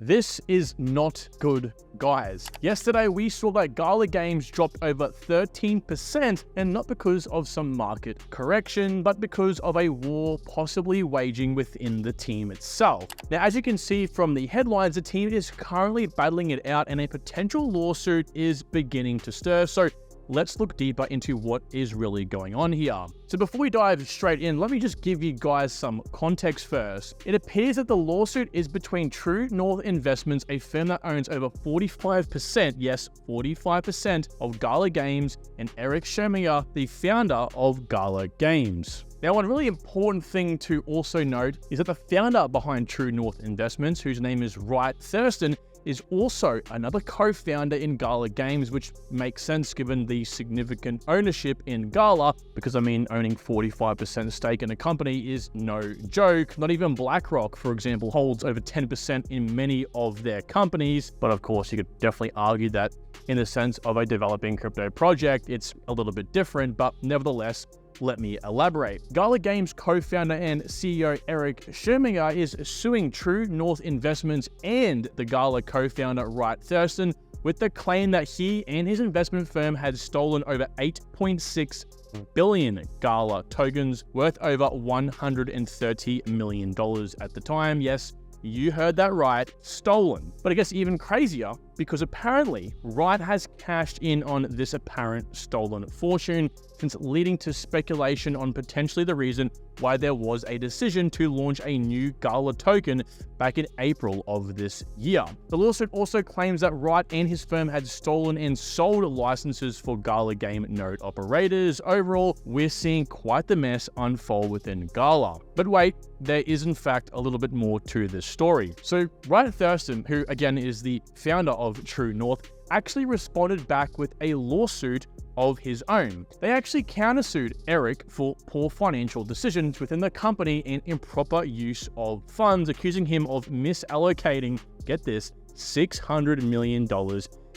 This is not good, guys. Yesterday, we saw that Gala Games dropped over 13%, and not because of some market correction, but because of a war possibly waging within the team itself. Now, as you can see from the headlines, the team is currently battling it out, and a potential lawsuit is beginning to stir. So let's look deeper into what is really going on here. So before we dive straight in, let me just give you guys some context first. It appears that the lawsuit is between True North Investments, a firm that owns over 45%, yes, 45% of Gala Games, and Eric Scherminger, the founder of Gala Games. Now, one really important thing to also note is that the founder behind True North Investments, whose name is Wright Thurston, is also another co-founder in Gala Games, which makes sense given the significant ownership in Gala, because I mean, owning 45% stake in a company is no joke. Not even BlackRock, for example, holds over 10% in many of their companies. But of course, you could definitely argue that in the sense of a developing crypto project, it's a little bit different, but nevertheless, let me elaborate. Gala Games co-founder and CEO Eric Scherminger is suing True North Investments and the Gala co-founder Wright Thurston with the claim that he and his investment firm had stolen over 8.6 billion Gala tokens worth over $130 million at the time. Yes, you heard that right, stolen. But I guess even crazier, because apparently Wright has cashed in on this apparent stolen fortune, since leading to speculation on potentially the reason why there was a decision to launch a new Gala token back in April of this year. The lawsuit also claims that Wright and his firm had stolen and sold licenses for Gala game node operators. Overall, we're seeing quite the mess unfold within Gala. But wait, there is in fact a little bit more to this story. So Wright Thurston, who again is the founder of True North, actually responded back with a lawsuit of his own. They actually countersued Eric for poor financial decisions within the company and improper use of funds, accusing him of misallocating, get this, $600 million,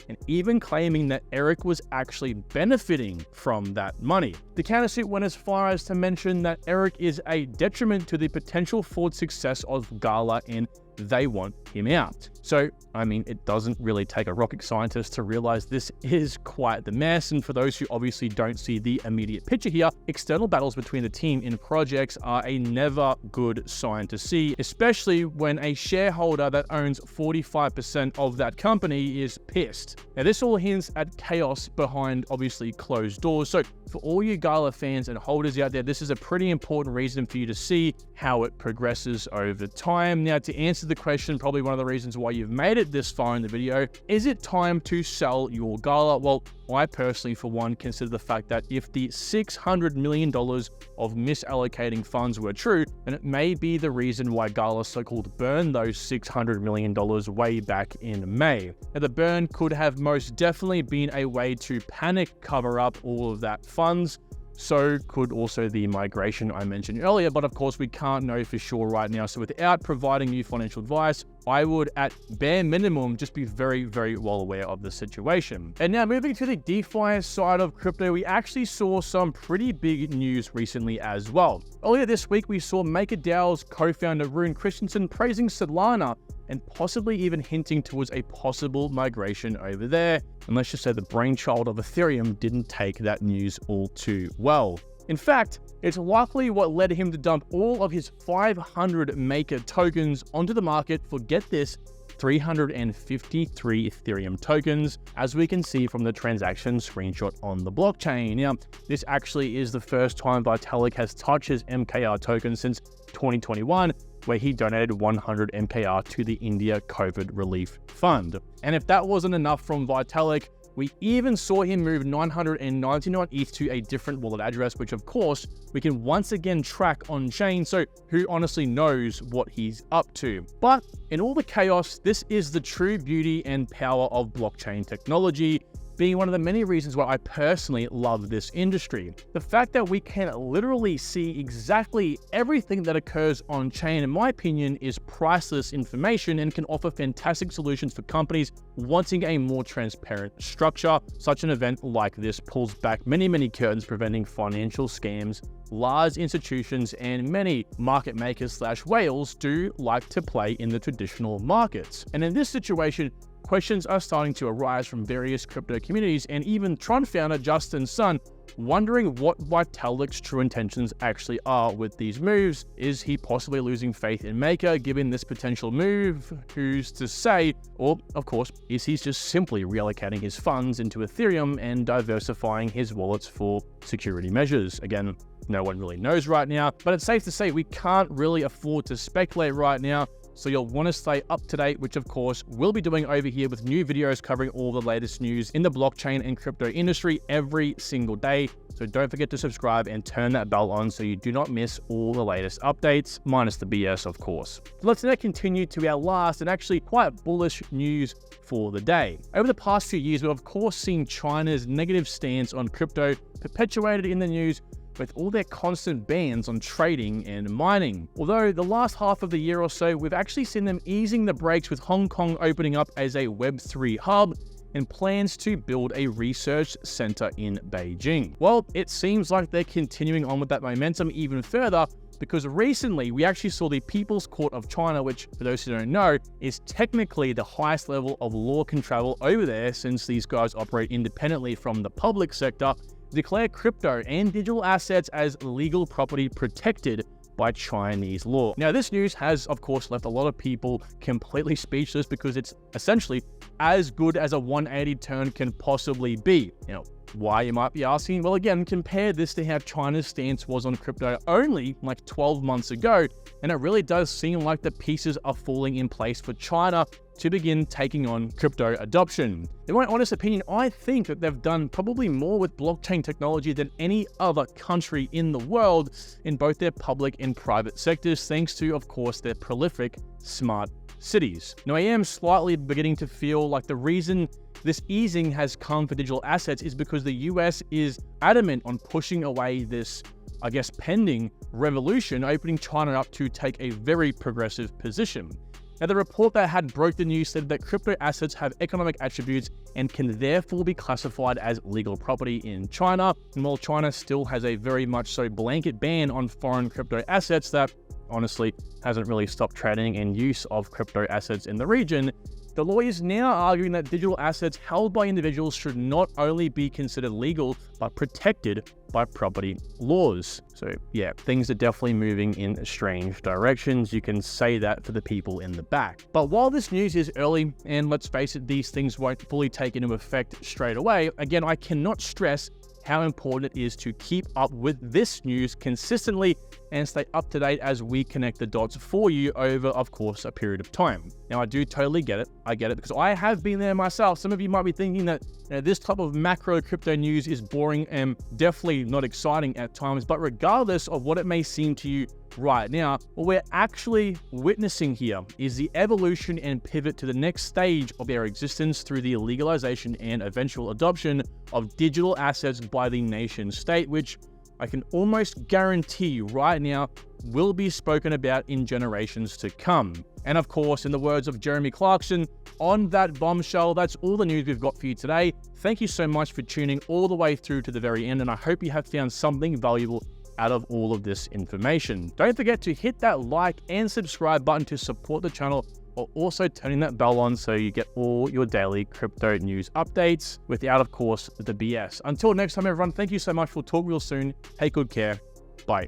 and even claiming that Eric was actually benefiting from that money. The countersuit went as far as to mention that Eric is a detriment to the potential forward success of Gala and they want him out. So, I mean, it doesn't really take a rocket scientist to realize this is quite the mess. And for those who obviously don't see the immediate picture here, external battles between the team in projects are a never good sign to see, especially when a shareholder that owns 45% of that company is pissed. Now, this all hints at chaos behind obviously closed doors. So for all you Gala fans and holders out there, this is a pretty important reason for you to see how it progresses over time. Now, to answer the question, probably one of the reasons why you've made it this far in the video, is it time to sell your Gala? Well, I personally, for one, consider the fact that if the $600 million of misallocating funds were true, then it may be the reason why Gala so-called burned those $600 million way back in May. Now, the burn could have most definitely been a way to panic cover up all of that funds. So could also the migration I mentioned earlier, but of course we can't know for sure right now. So without providing you financial advice, I would at bare minimum just be very, very well aware of the situation. And now moving to the DeFi side of crypto, we actually saw some pretty big news recently as well. Earlier this week, we saw MakerDAO's co-founder Rune Christensen praising Solana and possibly even hinting towards a possible migration over there. And let's just say the brainchild of Ethereum didn't take that news all too well. In fact, it's likely what led him to dump all of his 500 Maker tokens onto the market for, get this, 353 Ethereum tokens, as we can see from the transaction screenshot on the blockchain. Now, this actually is the first time Vitalik has touched his MKR token since 2021, where he donated 100 MKR to the India COVID Relief Fund. And if that wasn't enough from Vitalik, we even saw him move 999 ETH to a different wallet address, which of course we can once again track on chain. So who honestly knows what he's up to? But in all the chaos, this is the true beauty and power of blockchain technology. being one of the many reasons why I personally love this industry. The fact that we can literally see exactly everything that occurs on chain, in my opinion, is priceless information and can offer fantastic solutions for companies wanting a more transparent structure. Such an event like this pulls back many curtains, preventing financial scams. Large institutions and many market makers / whales do like to play in the traditional markets. And in this situation, questions are starting to arise from various crypto communities, and even Tron founder Justin Sun wondering what Vitalik's true intentions actually are with these moves. Is he possibly losing faith in Maker given this potential move? Who's to say? Or, of course, is he just simply reallocating his funds into Ethereum and diversifying his wallets for security measures? Again, no one really knows right now, but it's safe to say we can't really afford to speculate right now. So you'll want to stay up to date, which of course we'll be doing over here with new videos covering all the latest news in the blockchain and crypto industry every single day. So don't forget to subscribe and turn that bell on so you do not miss all the latest updates, minus the BS of course. Let's now continue to our last and actually quite bullish news for the day. Over the past few years, we've of course seen China's negative stance on crypto perpetuated in the news with all their constant bans on trading and mining. Although the last half of the year or so, we've actually seen them easing the brakes with Hong Kong opening up as a Web3 hub and plans to build a research center in Beijing. Well, it seems like they're continuing on with that momentum even further, because recently we actually saw the People's Court of China, which for those who don't know, is technically the highest level of law can travel over there since these guys operate independently from the public sector, declare crypto and digital assets as legal property protected by Chinese law. Now, this news has, of course, left a lot of people completely speechless because it's essentially as good as a 180 turn can possibly be. Now, why, you might be asking? Well, again, compare this to how China's stance was on crypto only like 12 months ago, and it really does seem like the pieces are falling in place for China to begin taking on crypto adoption. In my honest opinion, I think that they've done probably more with blockchain technology than any other country in the world in both their public and private sectors, thanks to, of course, their prolific smart cities. Now, I am slightly beginning to feel like the reason this easing has come for digital assets is because the US is adamant on pushing away this, I guess, pending revolution, opening China up to take a very progressive position. Now, the report that had broke the news said that crypto assets have economic attributes and can therefore be classified as legal property in China. And while China still has a very much so blanket ban on foreign crypto assets that honestly hasn't really stopped trading and use of crypto assets in the region, the lawyers now arguing that digital assets held by individuals should not only be considered legal, but protected by property laws. So yeah, things are definitely moving in strange directions. You can say that for the people in the back. But while this news is early, and let's face it, these things won't fully take into effect straight away, again, I cannot stress how important it is to keep up with this news consistently and stay up to date as we connect the dots for you over, of course, a period of time. Now, I do totally get it. I get it because I have been there myself. Some of you might be thinking that this type of macro crypto news is boring and definitely not exciting at times, but regardless of what it may seem to you right now, what we're actually witnessing here is the evolution and pivot to the next stage of their existence through the legalization and eventual adoption of digital assets by the nation state, which I can almost guarantee right now will be spoken about in generations to come. And of course, in the words of Jeremy Clarkson, on that bombshell, that's all the news we've got for you today. Thank you so much for tuning all the way through to the very end, and I hope you have found something valuable out of all of this information. Don't forget to hit that like and subscribe button to support the channel, or also turning that bell on so you get all your daily crypto news updates without, of course, the BS. Until next time, everyone, thank you so much. We'll talk real soon. Take good care. Bye.